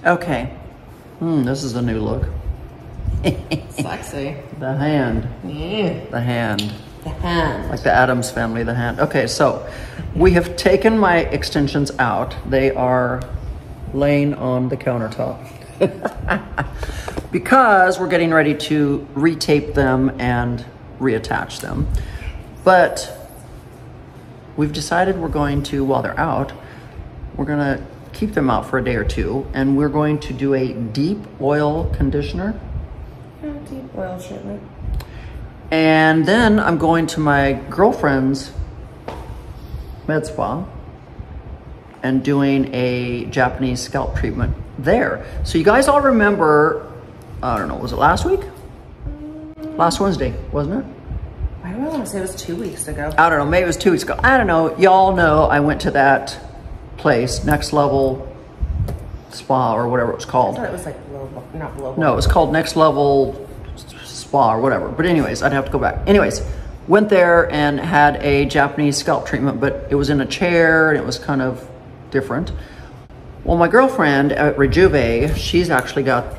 Okay. This is a new look. Sexy. The hand. Yeah. The hand. The hand. Like the Addams Family, the hand. Okay, so we have taken my extensions out. They are laying on the countertop. Because we're getting ready to retape them and reattach them. But we've decided we're going to, while they're out, we're gonna keep them out for a day or two, and we're going to do a deep oil conditioner. Deep oil treatment. And then I'm going to my girlfriend's med spa and doing a Japanese scalp treatment there. So you guys all remember, I don't know, was it last week? Last Wednesday, wasn't it? I don't want to say it was 2 weeks ago. I don't know, maybe it was 2 weeks ago. I don't know. Y'all know I went to that place, Next Level Spa or whatever it was called. I thought it was like global, not global. No, it was called Next Level Spa or whatever. But anyways, I'd have to go back. Anyways, went there and had a Japanese scalp treatment, but it was in a chair and it was kind of different. Well, my girlfriend at Rejuve, she's actually got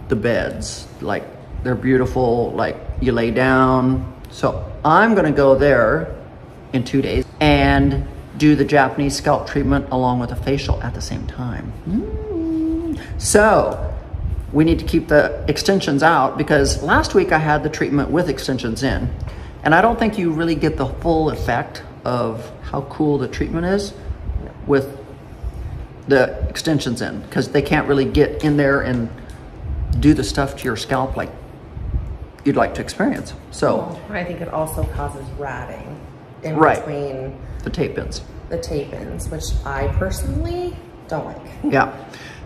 the beds. Like, they're beautiful, like you lay down. So I'm gonna go there in 2 days and do the Japanese scalp treatment along with a facial at the same time. So we need to keep the extensions out because last week I had the treatment with extensions in, and I don't think you really get the full effect of how cool the treatment is with the extensions in, because they can't really get in there and do the stuff to your scalp like you'd like to experience. So I think it also causes ratting in between the tape-ins. The tape-ins, which I personally don't like. Yeah.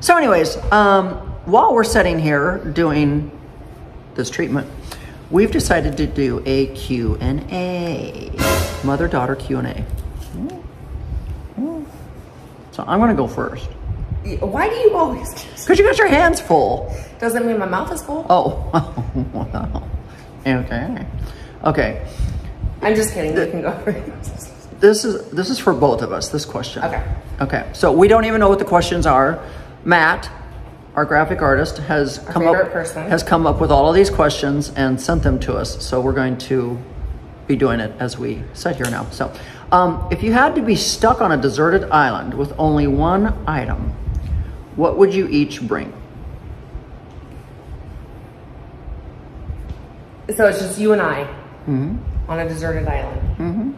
So anyways, while we're sitting here doing this treatment, we've decided to do a Q&A, mother-daughter Q&A. So I'm gonna go first. Why do you always do this? Because you got your hands full. Doesn't mean my mouth is full. Oh, wow. Okay. Okay. I'm just kidding, you can go first. This is for both of us, this question. Okay. Okay, so we don't even know what the questions are. Matt, our graphic artist, has come up with all of these questions and sent them to us. So we're going to be doing it as we sit here now. So if you had to be stuck on a deserted island with only one item, what would you each bring? So it's just you and I on a deserted island.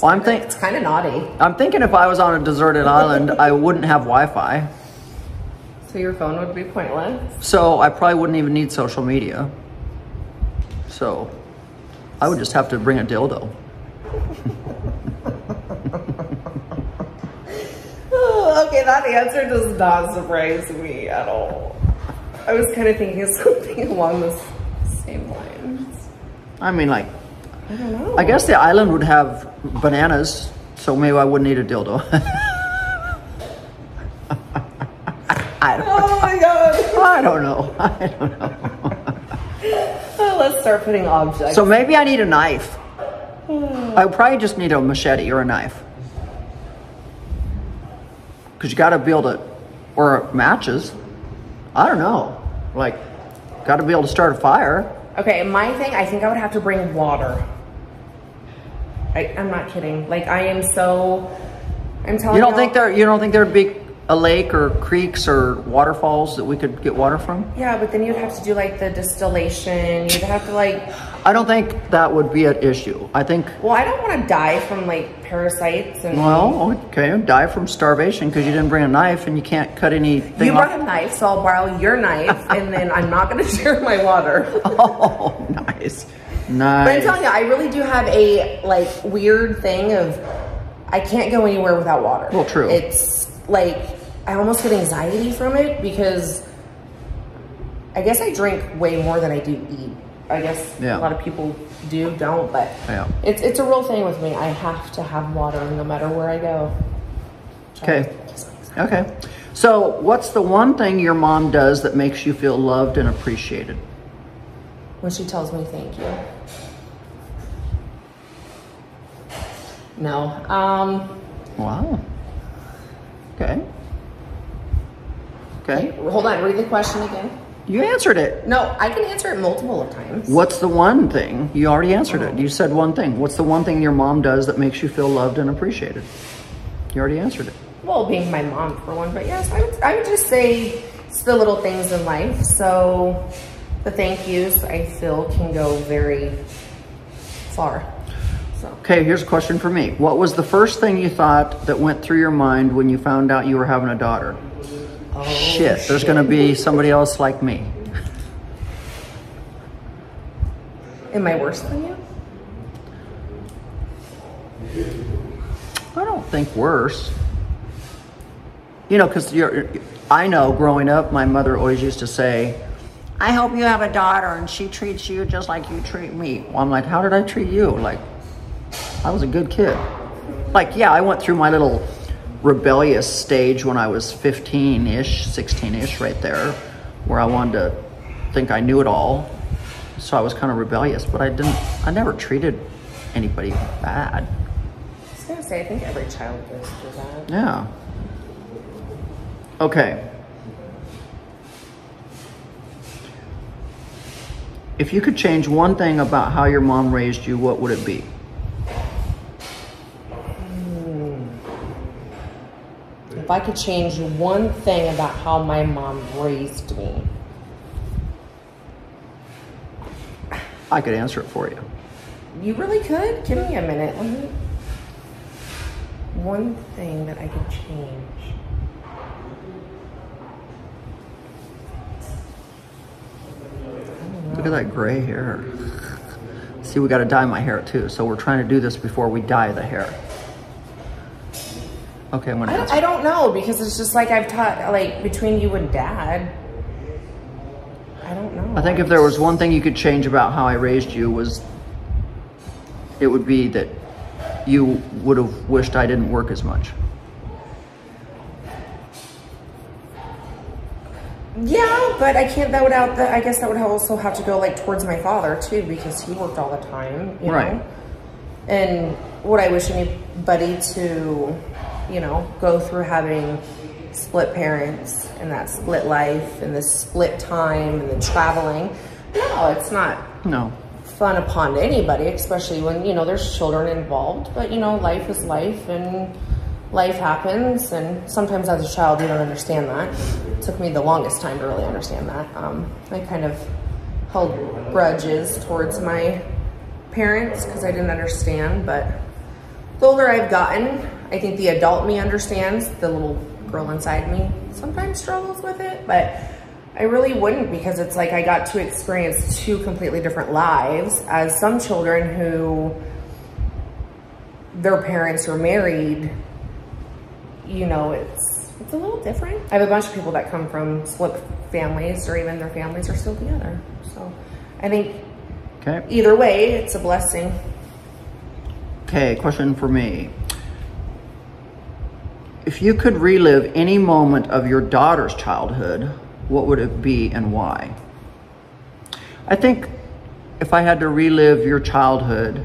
Well, it's kind of naughty. I'm thinking if I was on a deserted island, I wouldn't have Wi-Fi. So your phone would be pointless? So I probably wouldn't even need social media. So I would just have to bring a dildo. Okay, that answer does not surprise me at all. I was kind of thinking of something along the same lines. I mean, like, I don't know. I guess the island would have bananas, so maybe I wouldn't need a dildo. Oh my God. I don't know. I don't know. Let's start putting objects. So maybe I need a knife. I probably just need a machete or a knife. Because you got to be able to, or matches. I don't know. Like, got to be able to start a fire. Okay, my thing, I think I would have to bring water. I'm not kidding. Like, I'm telling you. You don't think there'd be a lake or creeks or waterfalls that we could get water from? Yeah, but then you'd have to do like the distillation. You'd have to like... I don't think that would be an issue. I think... Well, I don't want to die from like parasites and... Well, okay, die from starvation because you didn't bring a knife and you can't cut anything You brought a knife, so I'll borrow your knife and then I'm not going to share my water. Oh, nice. Nice. But I'm telling you, I really do have a like weird thing of I can't go anywhere without water. Well, true. It's like I almost get anxiety from it because I guess I drink way more than I do eat. I guess a lot of people don't, but it's a real thing with me. I have to have water no matter where I go. Okay. Okay. So what's the one thing your mom does that makes you feel loved and appreciated? When she tells me thank you. No. Wow. Okay. Okay. Hold on, read the question again. You answered it. No, I can answer it multiple times. What's the one thing? You already answered it. You said one thing. What's the one thing your mom does that makes you feel loved and appreciated? You already answered it. Well, being my mom for one, but yes, I would just say it's the little things in life. So the thank yous, I feel, can go very far. So. Okay, here's a question for me. What was the first thing you thought that went through your mind when you found out you were having a daughter? Oh, shit, there's gonna be somebody else like me. Am I worse than you? I don't think worse. You know, because I know growing up, my mother always used to say, I hope you have a daughter and she treats you just like you treat me. Well, I'm like, how did I treat you? Like, I was a good kid. Like, yeah, I went through my little rebellious stage when I was 15-ish, 16-ish right there, where I wanted to think I knew it all. So I was kind of rebellious, but I never treated anybody bad. I was gonna say, I think every child goes through that. Yeah. Okay. If you could change one thing about how your mom raised you, what would it be? If I could change one thing about how my mom raised me. I could answer it for you. You really could? Give me a minute. One thing that I could change. Look at that gray hair. See, we got to dye my hair too. So we're trying to do this before we dye the hair. Okay, I'm gonna answer. I don't know, because it's just like I've taught, like, between you and Dad. I don't know. I think if there was one thing you could change about how I raised you, it would be that you would have wished I didn't work as much. Yeah, but I can't, I guess that would also have to go, like, towards my father too, because he worked all the time, you know? And would I wish anybody to, you know, go through having split parents and that split life and the split time and the traveling? No, it's not fun upon anybody, especially when, you know, there's children involved. But, you know, life is life and life happens. And sometimes as a child, you don't understand that. It took me the longest time to really understand that. I kind of held grudges towards my parents because I didn't understand. But the older I've gotten, I think the adult me understands. The little girl inside me sometimes struggles with it, but I really wouldn't, because it's like I got to experience two completely different lives. As some children who their parents are married, you know, it's a little different. I have a bunch of people that come from split families, or even their families are still together. So I think either way, it's a blessing. Okay, question for me. If you could relive any moment of your daughter's childhood, what would it be and why? I think if I had to relive your childhood,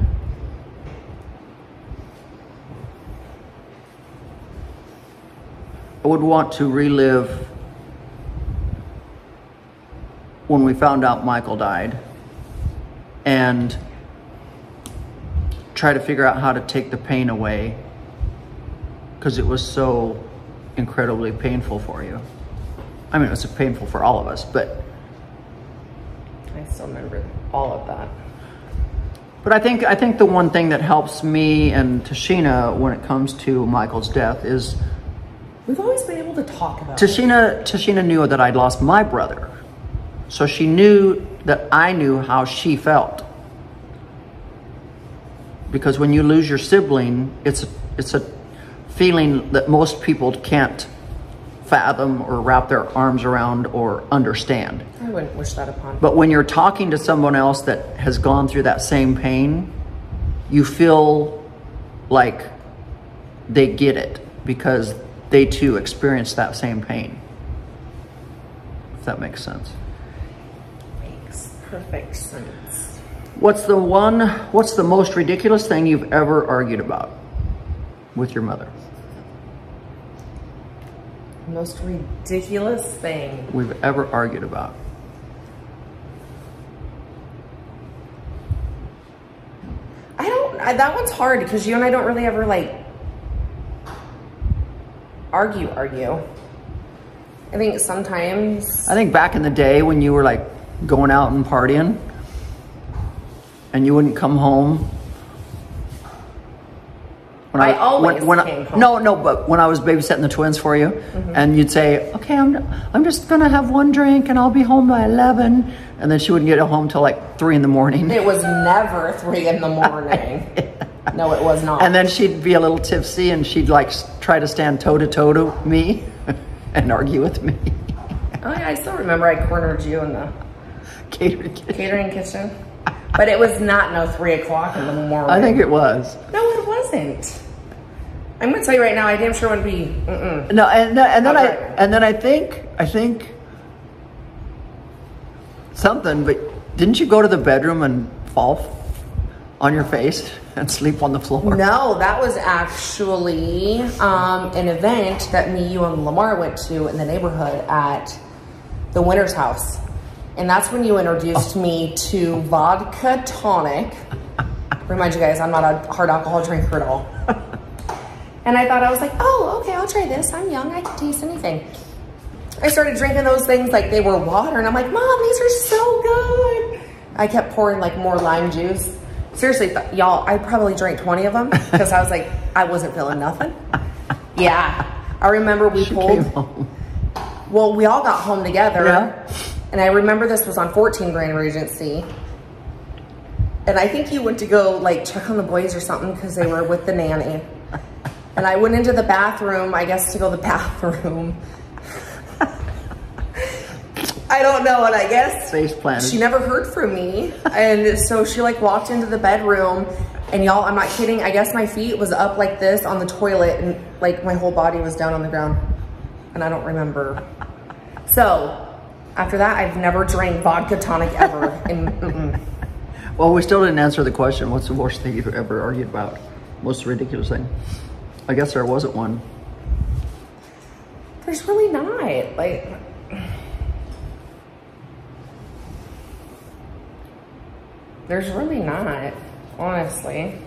I would want to relive when we found out Michael died and try to figure out how to take the pain away, because it was so incredibly painful for you. I mean, it was painful for all of us, but I still remember all of that. But I think the one thing that helps me and Tashina when it comes to Michael's death is we've always been able to talk about it. Tashina knew that I'd lost my brother, so she knew that I knew how she felt. Because when you lose your sibling, it's a feeling that most people can't fathom or wrap their arms around or understand. I wouldn't wish that upon. But when you're talking to someone else that has gone through that same pain, you feel like they get it because they too experienced that same pain. If that makes sense. Makes perfect sense. What's the most ridiculous thing you've ever argued about? with your mother? Most ridiculous thing we've ever argued about. That one's hard because you and I don't really ever like argue. I think sometimes. I think back in the day when you were like going out and partying and you wouldn't come home. I always came home. No, but when I was babysitting the twins for you, and you'd say, okay, I'm just gonna have one drink and I'll be home by 11. And then she wouldn't get home till like 3 in the morning. It was never 3 in the morning. No, it was not. And then she'd be a little tipsy and she'd like try to stand toe to toe to me and argue with me. Oh yeah, I still remember I cornered you in the catering kitchen. But it was not no 3 o'clock in the morning. I think it was. No, it wasn't. I'm gonna tell you right now, I damn sure would be. No, and then I think something. But didn't you go to the bedroom and fall on your face and sleep on the floor? No, that was actually an event that me, you, and Lamar went to in the neighborhood at the Winter's house. And that's when you introduced me to vodka tonic. Remind you guys, I'm not a hard alcohol drinker at all. And I thought, I was like, oh, okay, I'll try this. I'm young, I can taste anything. I started drinking those things like they were water. And I'm like, Mom, these are so good. I kept pouring like more lime juice. Seriously, y'all, I probably drank 20 of them because I was like, I wasn't feeling nothing. Yeah, I remember we pulled. Well, we all got home together. Yeah. And I remember this was on 14 Grand Regency. And I think you went to go like check on the boys or something because they were with the nanny. And I went into the bathroom, I guess to go to the bathroom. I don't know, and I guess face planted. She never heard from me. And so she like walked into the bedroom and y'all, I'm not kidding, I guess my feet was up like this on the toilet and like my whole body was down on the ground. And I don't remember. So after that, I've never drank vodka tonic ever. Well, we still didn't answer the question. What's the worst thing you've ever argued about? Most ridiculous thing? I guess there wasn't one. There's really not. Like, there's really not, honestly.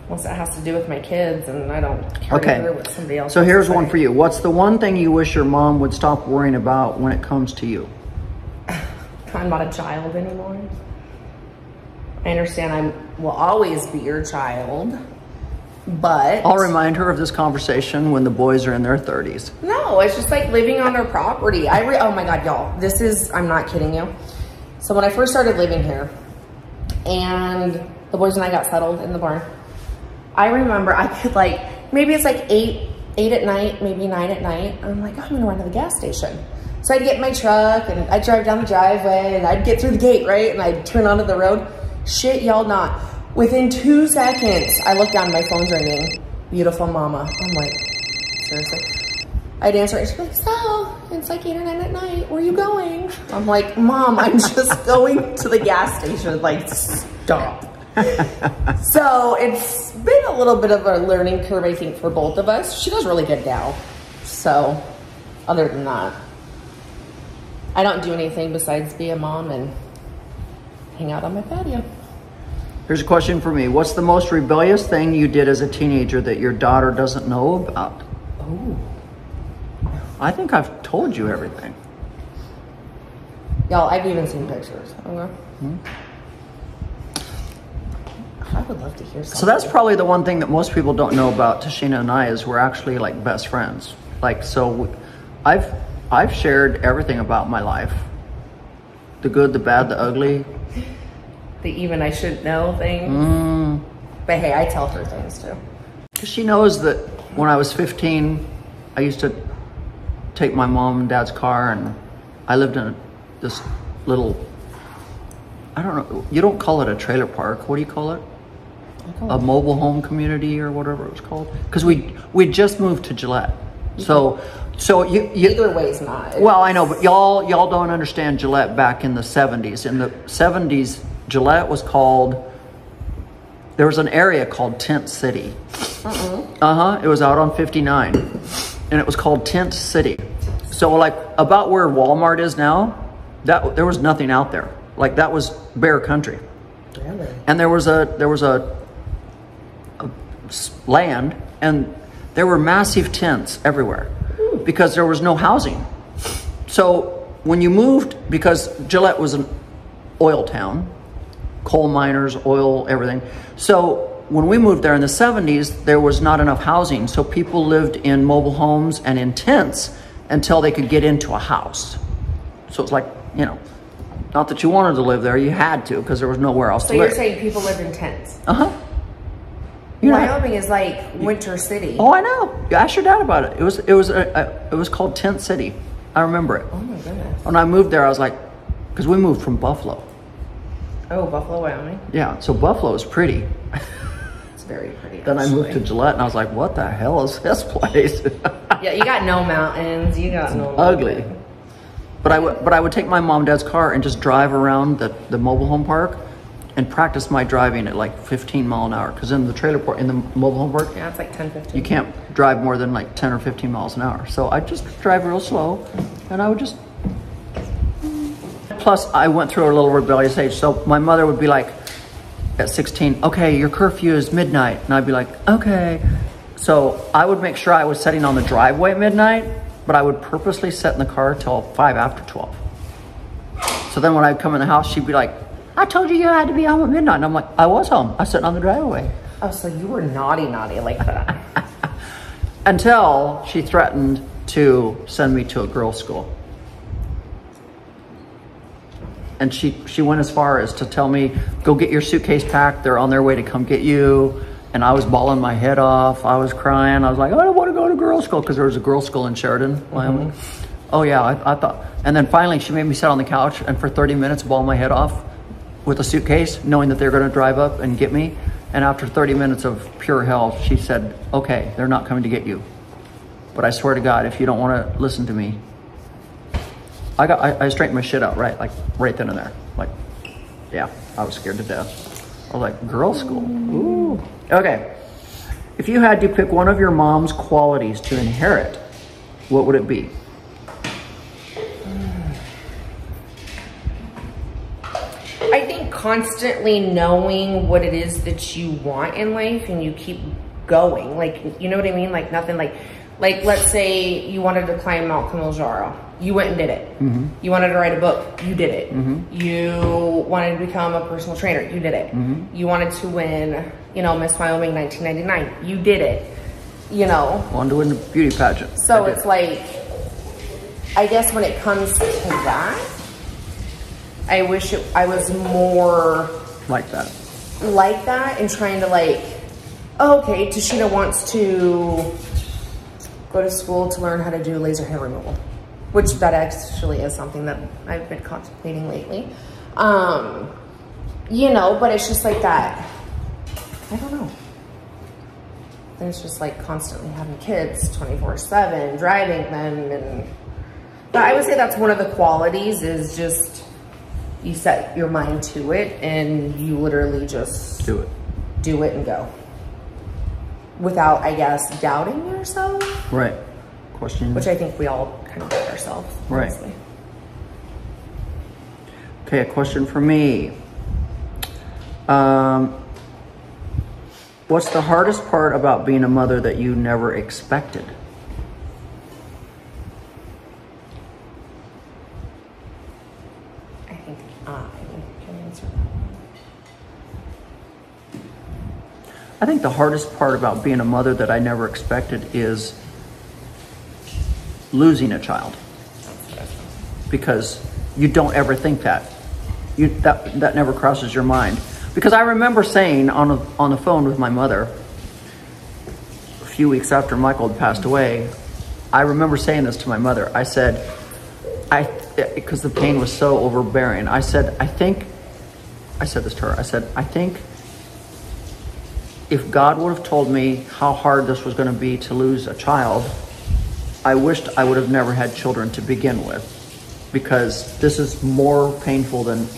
Unless it has to do with my kids and I don't care with somebody else. So here's one for you. What's the one thing you wish your mom would stop worrying about when it comes to you? I'm not a child anymore. I understand I will always be your child, but... I'll remind her of this conversation when the boys are in their 30s. No, it's just like living on their property. Oh my God, y'all. This is, I'm not kidding you. So when I first started living here and the boys and I got settled in the barn, I remember I could like, maybe it's like 8 at night, maybe 9 at night. I'm like, oh, I'm gonna run to the gas station. So I'd get in my truck and I'd drive down the driveway and I'd get through the gate, right? And I'd turn onto the road. Shit, y'all not. Within 2 seconds, I look down, my phone's ringing. Beautiful mama. I'm like, seriously? I'd answer it, she'd be like, so, it's like 8 or 9 at night, where are you going? I'm like, Mom, I'm just going to the gas station. Like, stop. So it's been a little bit of a learning curve, I think, for both of us. She does really good now. So, other than that, I don't do anything besides be a mom and hang out on my patio. Here's a question for me. What's the most rebellious thing you did as a teenager that your daughter doesn't know about? Oh. I think I've told you everything. Y'all, I've even seen pictures. Okay. I would love to hear something. So that's probably the one thing that most people don't know about Tashina and I is we're actually like best friends. Like, so I've shared everything about my life. The good, the bad, the ugly. The even I shouldn't know things. But hey, I tell her things too. Because she knows that when I was 15, I used to take my mom and dad's car and I lived in this little, I don't know, you don't call it a trailer park. What do you call it? A mobile home community or whatever it was called. Because we just moved to Gillette. So you either way's not. Well, I know, but y'all don't understand Gillette back in the 70s. In the 70s, Gillette was called, there was an area called Tent City. It was out on 59, and it was called Tent City. So like about where Walmart is now, there was nothing out there. Like that was bare country. Really? And there was a land, and there were massive tents everywhere because there was no housing. So when you moved, because Gillette was an oil town, coal miners, oil, everything. So when we moved there in the 70s, there was not enough housing. So people lived in mobile homes and in tents until they could get into a house. So it's like, you know, not that you wanted to live there, you had to, because there was nowhere else to live. So you're saying people lived in tents? Wyoming is like Winter City. Oh, I know. Ask your dad about it. It was called Tent City. I remember it. Oh my goodness. When I moved there, I was like, because we moved from Buffalo. Oh, Buffalo, Wyoming. Yeah, so Buffalo is pretty. It's very pretty. Then I moved to Gillette, and I was like, what the hell is this place? Yeah, you got no mountains. You got no ugly. But I would take my mom and dad's car and just drive around the mobile home park and practice my driving at like 15 mile an hour. Because in the trailer park, in the mobile home park, yeah, it's like 10, 15. You can't drive more than like 10 or 15 miles an hour. So I just drive real slow, and I would just. Plus, I went through a little rebellious age. So my mother would be like, at 16, okay, your curfew is midnight. And I'd be like, okay. So I would make sure I was sitting on the driveway at midnight, but I would purposely sit in the car till 5 after 12. So then when I'd come in the house, she'd be like, I told you had to be home at midnight. And I'm like, I was home. I was sitting on the driveway. Oh, so you were naughty like that. Until she threatened to send me to a girls' school. And she went as far as to tell me, go get your suitcase packed. They're on their way to come get you. And I was bawling my head off. I was crying. I was like, I don't want to go to girls' school, because there was a girls' school in Sheridan, Wyoming. Oh yeah, I thought. And then finally she made me sit on the couch and for 30 minutes bawl my head off with a suitcase, knowing that they're going to drive up and get me. And after 30 minutes of pure hell, she said, okay, they're not coming to get you. But I swear to God, if you don't want to listen to me, I straightened my shit out right then and there. Like, yeah, I was scared to death. I was like, girls' school, ooh. Okay, if you had to pick one of your mom's qualities to inherit, what would it be? I think constantly knowing what it is that you want in life and you keep going. Like, you know what I mean? Like nothing like let's say you wanted to climb Mount Kilimanjaro. You went and did it. You wanted to write a book. You did it. You wanted to become a personal trainer. You did it. You wanted to win, you know, Miss Wyoming 1999. You did it. You know. Wanted to win the beauty pageant. So it's like, I guess when it comes to that, I wish I was more like that. Like that, and trying to like, oh, okay, Tashina wants to go to school to learn how to do laser hair removal, which that actually is something that I've been contemplating lately. You know, but it's just like that. I don't know. There's just like constantly having kids 24/7, driving them, but I would say that's one of the qualities is just you set your mind to it and you literally just do it and go without, I guess, doubting yourself. Right. Question. Which I think we all kind of doubt ourselves. Right. Honestly. Okay, a question for me. What's the hardest part about being a mother that you never expected? I think I can answer that one. I think the hardest part about being a mother that I never expected is losing a child. Because you don't ever think that. That never crosses your mind. Because I remember saying on the phone with my mother, a few weeks after Michael had passed away, I remember saying this to my mother. I said, because the pain was so overbearing, I said this to her, I said, I think if God would have told me how hard this was going to be to lose a child, I wished I would have never had children to begin with, because this is more painful than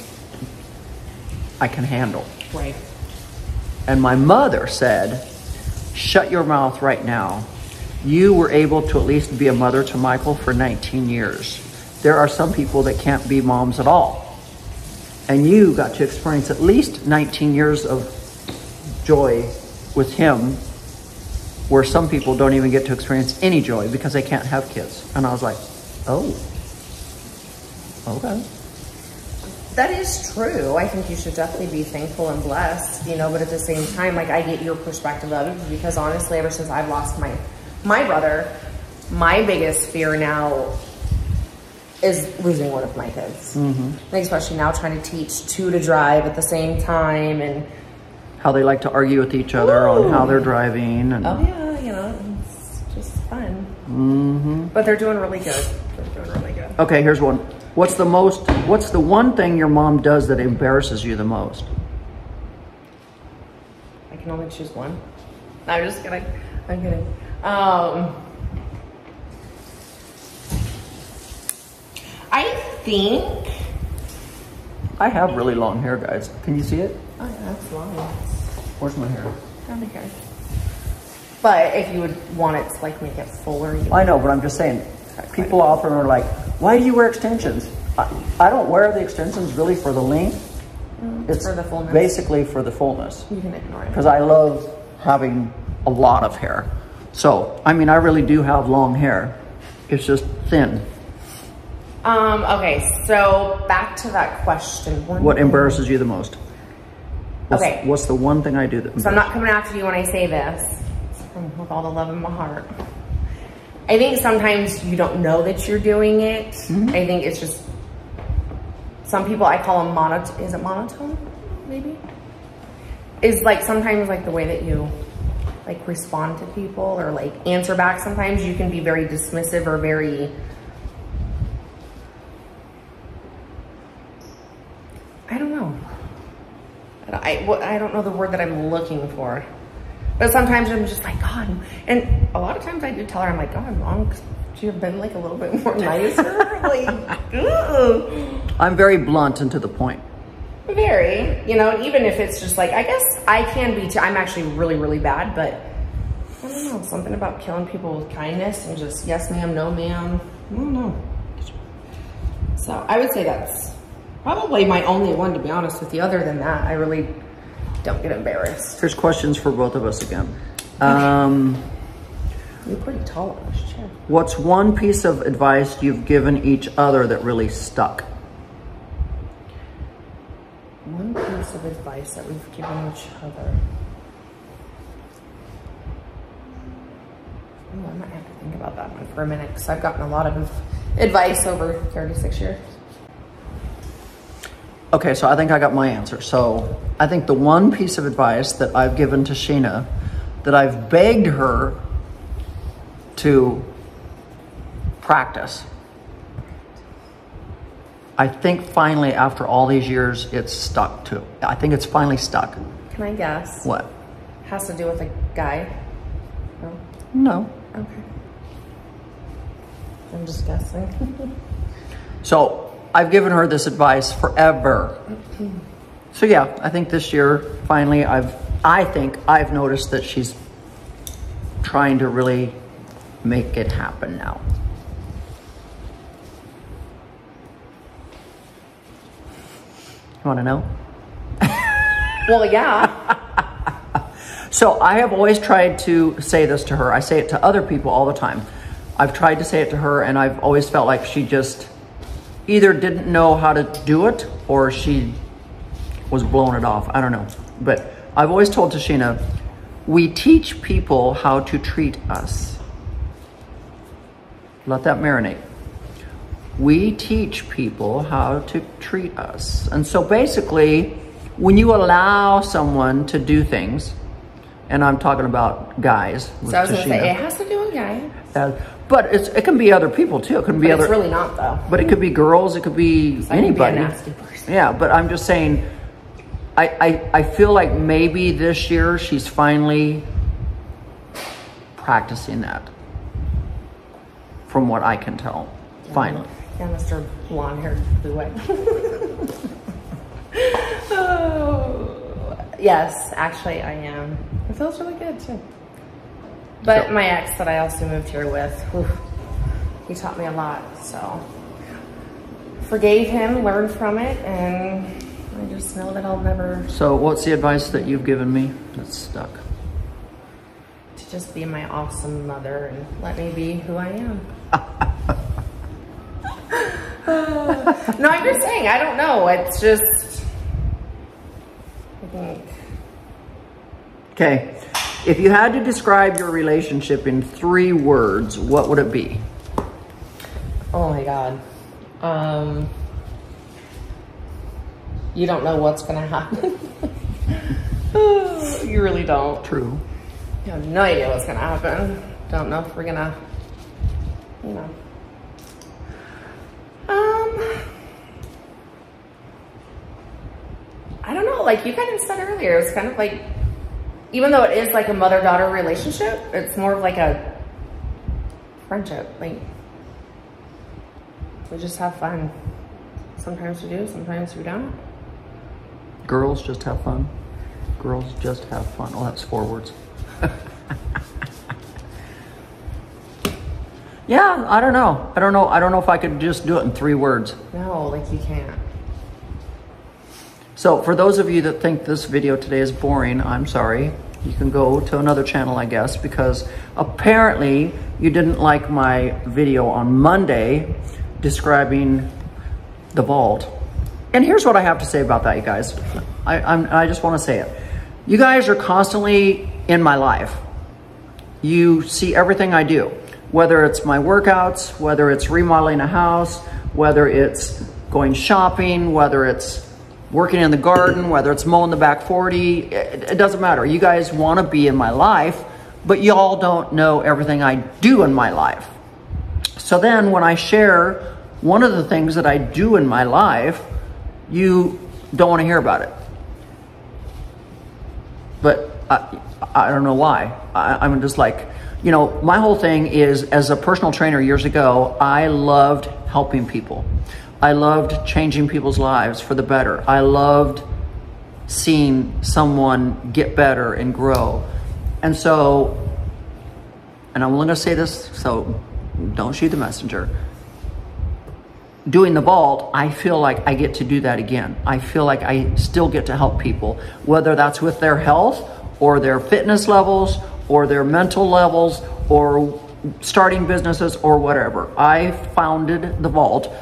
I can handle. Right. And my mother said shut your mouth right now. You were able to at least be a mother to Michael for 19 years. There are some people that can't be moms at all. And you got to experience at least 19 years of joy with him, where some people don't even get to experience any joy because they can't have kids. And I was like, oh, okay. That is true. I think you should definitely be thankful and blessed, you know, but at the same time, like, I get your perspective of it, because honestly, ever since I've lost my brother, my biggest fear now is losing one of my kids. Mm-hmm. And especially now trying to teach two to drive at the same time, and how they like to argue with each other on how they're driving. And oh yeah, you know, it's just fun. Mm-hmm. But they're doing really good. They're doing really good. Okay, here's one. What's the one thing your mom does that embarrasses you the most? I can only choose one. No, I'm just kidding. I'm kidding. I think I have really long hair, guys. Can you see it? Oh yeah, that's long. Where's my hair? Down here. But if you would want it to like make it fuller, I know, but I'm just saying, people often are like, why do you wear extensions? I don't wear the extensions really for the length. It's for the fullness. Basically for the fullness. You can ignore it. Because I love having a lot of hair. So, I mean, I really do have long hair. It's just thin. Okay, so back to that question. What embarrasses you the most? Okay. What's the one thing I do that? So I'm not coming after you when I say this, with all the love in my heart. I think sometimes you don't know that you're doing it. Mm-hmm. I think it's just, some people, I call them monotone. Is it monotone? Maybe? Is like sometimes like the way that you like respond to people or like answer back. Sometimes you can be very dismissive or very, I don't know. I don't know the word that I'm looking for. But sometimes I'm just like, God. And a lot of times I do tell her, I'm like, God, Mom, could you have been like a little bit more nicer? Like, ugh. I'm very blunt and to the point. Very, you know, even if it's just like, I guess I can be too. I'm actually really, really bad, but I don't know, something about killing people with kindness and just yes ma'am, no ma'am. I don't know. So I would say that's probably my only one, to be honest with you. Other than that, I really don't get embarrassed. Here's questions for both of us again. You're pretty tall on this chair. What's one piece of advice you've given each other that really stuck? One piece of advice that we've given each other. Oh, I might have to think about that one for a minute, because I've gotten a lot of advice over 36 years. Okay, so I think I got my answer. So I think the one piece of advice that I've given to Sheena, that I've begged her to practice, I think finally after all these years, it's stuck to. I think it's finally stuck. Can I guess? What? Has to do with a guy? No? No. Okay. I'm just guessing. So I've given her this advice forever. So yeah, I think this year, finally, I think I've noticed that she's trying to really make it happen now. You want to know? Well, yeah. So I have always tried to say this to her. I say it to other people all the time. I've tried to say it to her, and I've always felt like she just either didn't know how to do it or she was blowing it off. I don't know. But I've always told Tashina, we teach people how to treat us. Let that marinate. We teach people how to treat us. And so basically, when you allow someone to do things, and I'm talking about guys. So I was going to say, it has to do with guys. But it can be other people too. It can be other. It's really not though. But it could be girls. It could be anybody. Be a nasty person. Yeah, but I'm just saying. I feel like maybe this year she's finally practicing that. From what I can tell, finally. Yeah, Mr. Blonde-haired blue-eyed. Oh, yes, actually I am. It feels really good too. But my ex that I also moved here with, whew, he taught me a lot. So forgave him, learned from it, and I just know that I'll never. So what's the advice that you've given me that's stuck? To just be my awesome mother and let me be who I am. No, I'm just saying, I don't know. It's just, I think. Okay. If you had to describe your relationship in 3 words, what would it be? Oh my God. You don't know what's going to happen. You really don't. True. You have no idea what's going to happen. Don't know if we're going to, you know. I don't know. Like you kind of said earlier, it's kind of like, even though it is like a mother-daughter relationship, it's more of like a friendship. Like, we just have fun. Sometimes we do, sometimes we don't. Girls just have fun. Girls just have fun. Oh, that's 4 words. Yeah, I don't know. I don't know if I could just do it in 3 words. No, like you can't. So for those of you that think this video today is boring, I'm sorry. You can go to another channel, I guess, because apparently you didn't like my video on Monday describing the vault. And here's what I have to say about that, you guys. I just want to say it. You guys are constantly in my life. You see everything I do, whether it's my workouts, whether it's remodeling a house, whether it's going shopping, whether it's working in the garden, whether it's mowing the back 40, it doesn't matter. You guys want to be in my life, but y'all don't know everything I do in my life. So then when I share one of the things that I do in my life, you don't want to hear about it. But I don't know why. I'm just like, you know, my whole thing is, as a personal trainer years ago, I loved helping people. I loved changing people's lives for the better. I loved seeing someone get better and grow. And so, and I'm only gonna say this, so don't shoot the messenger. Doing the vault, I feel like I get to do that again. I feel like I still get to help people, whether that's with their health or their fitness levels or their mental levels or starting businesses or whatever. I founded the vault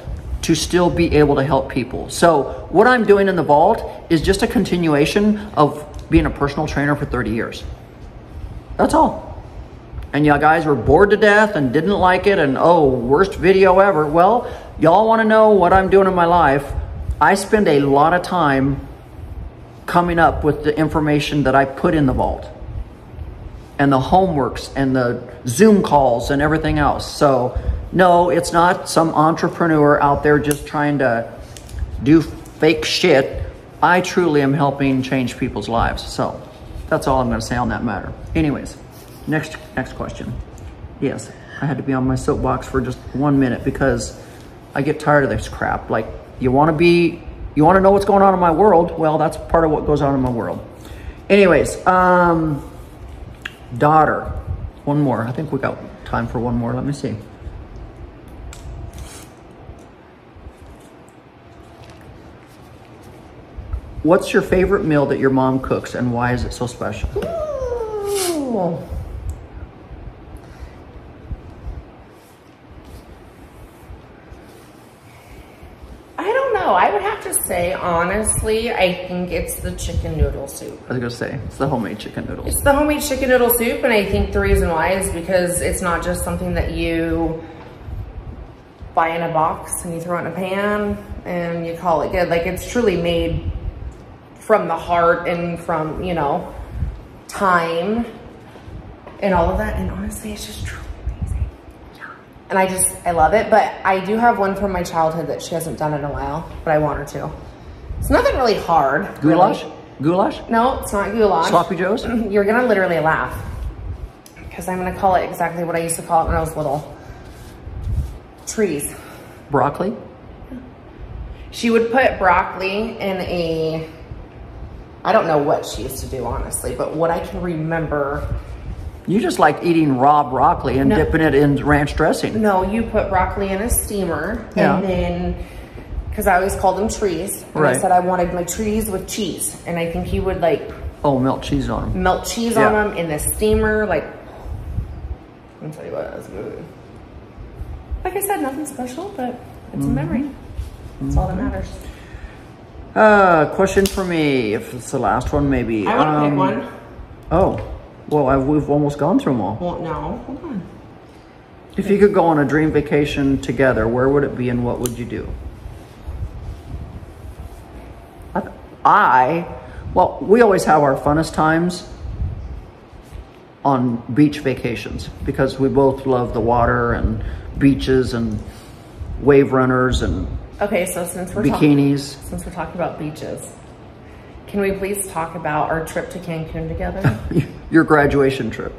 to still be able to help people. So what I'm doing in the vault is just a continuation of being a personal trainer for 30 years. That's all. And y'all guys were bored to death and didn't like it and, oh, worst video ever. Well, y'all want to know what I'm doing in my life. I spend a lot of time coming up with the information that I put in the vault and the homeworks and the Zoom calls and everything else. So no, it's not some entrepreneur out there just trying to do fake shit. I truly am helping change people's lives. So that's all I'm going to say on that matter. Anyways, next question. Yes, I had to be on my soapbox for just 1 minute because I get tired of this crap. Like, you want to know what's going on in my world? Well, that's part of what goes on in my world. Anyways, daughter. One more. I think we got time for one more. Let me see. What's your favorite meal that your mom cooks and why is it so special? Ooh. I don't know. I would have to say, honestly, I think it's the chicken noodle soup. I was gonna say, it's the homemade chicken noodles. It's the homemade chicken noodle soup, and I think the reason why is because it's not just something that you buy in a box and you throw it in a pan and you call it good. Like, it's truly made from the heart and from, you know, time and all of that. And honestly, it's just truly amazing. Yeah. And I love it. But I do have one from my childhood that she hasn't done in a while, but I want her to. It's nothing really hard. Goulash? Really. Goulash? No, it's not goulash. Sloppy Joes? You're gonna literally laugh because I'm gonna call it exactly what I used to call it when I was little. Trees. Broccoli? She would put broccoli in I don't know what she used to do, honestly, but what I can remember You just like eating raw broccoli and dipping it in ranch dressing. No, you put broccoli in a steamer, and then, because I always called them trees, and I said I wanted my trees with cheese, and I think you would like... Oh, melt cheese on them. Melt cheese on them in the steamer, like... I'll tell you what, that's good. Like I said, nothing special, but it's a memory. That's all that matters. Question for me, if it's the last one, maybe. I want to pick one. Oh. Well, we've almost gone through them all. Well, no, hold on. If you could go on a dream vacation together, where would it be and what would you do? Well, we always have our funnest times on beach vacations because we both love the water and beaches and wave runners and okay, so since we're bikinis. Since we're talking about beaches, can we please talk about our trip to Cancun together? Your graduation trip.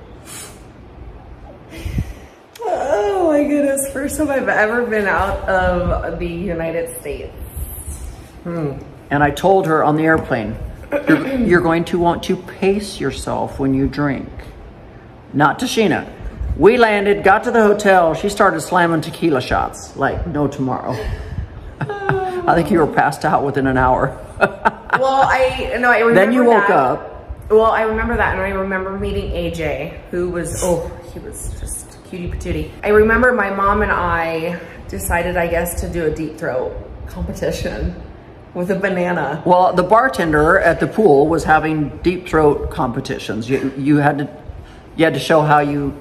Oh my goodness, first time I've ever been out of the United States. And I told her on the airplane, you're going to want to pace yourself when you drink. Not Tashina. We landed, got to the hotel, she started slamming tequila shots like no tomorrow. I think you were passed out within an hour. Well, I remember then you woke up. Well, I remember that, and I remember meeting AJ, who was, he was just cutie patootie. I remember my mom and I decided, I guess, to do a deep throat competition with a banana. Well, the bartender at the pool was having deep throat competitions. You had to show how you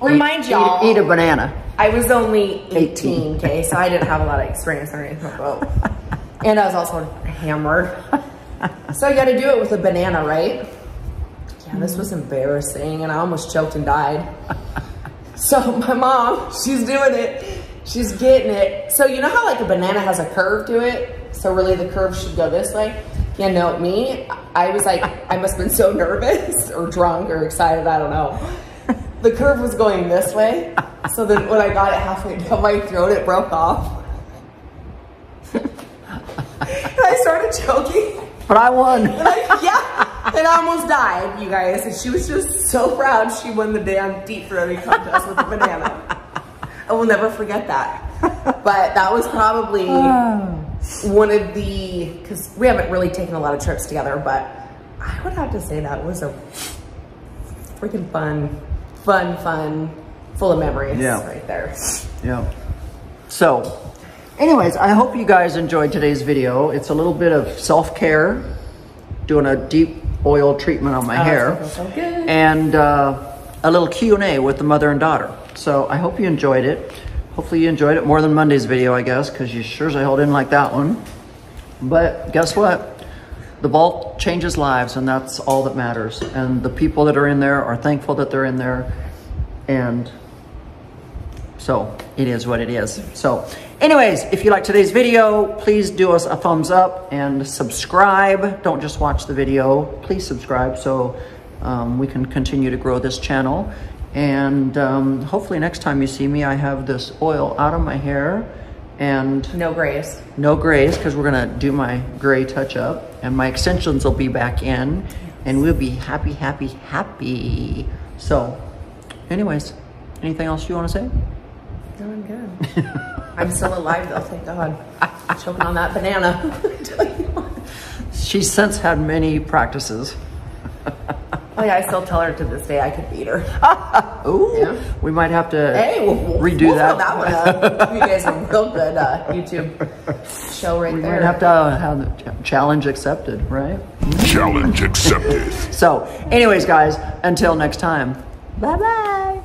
remind y'all eat a banana. I was only 18, okay, so I didn't have a lot of experience or anything. And I was also hammered. So you got to do it with a banana, right? Yeah, this was embarrassing, and I almost choked and died. So my mom, she's doing it. She's getting it. So you know how like a banana has a curve to it? So really the curve should go this way? Yeah, no, me, I was like, I must have been so nervous or drunk or excited, I don't know. The curve was going this way. So then when I got it halfway down my throat, it broke off. And I started choking. But I won. And I almost died, you guys. And she was just so proud she won the damn deep throating contest with a banana. I will never forget that. But that was probably one of the, because we haven't really taken a lot of trips together, but I would have to say that was a freaking fun, full of memories right there. Yeah. So, anyways, I hope you guys enjoyed today's video. It's a little bit of self-care, doing a deep oil treatment on my hair, so good. And a little Q&A with the mother and daughter. So I hope you enjoyed it. Hopefully you enjoyed it more than Monday's video, I guess, because you sure as hell didn't like that one. But guess what? The vault changes lives, and that's all that matters. And the people that are in there are thankful that they're in there. And so it is what it is. So anyways, if you like today's video, please do us a thumbs up and subscribe. Don't just watch the video. Please subscribe so we can continue to grow this channel. And hopefully next time you see me, I have this oil out of my hair and no grays. No grays, because we're gonna do my gray touch up, and my extensions will be back in, and we'll be happy, happy, happy. So anyways, anything else you want to say? Doing good. I'm still alive though, thank God. I'm choking on that banana. She's since had many practices. Oh yeah, I still tell her to this day I could beat her. Ooh, yeah. We might have to redo that one up. You guys are real good YouTube show right there. We might have to have the challenge accepted, right? Challenge accepted. So anyways, guys, until next time, bye-bye.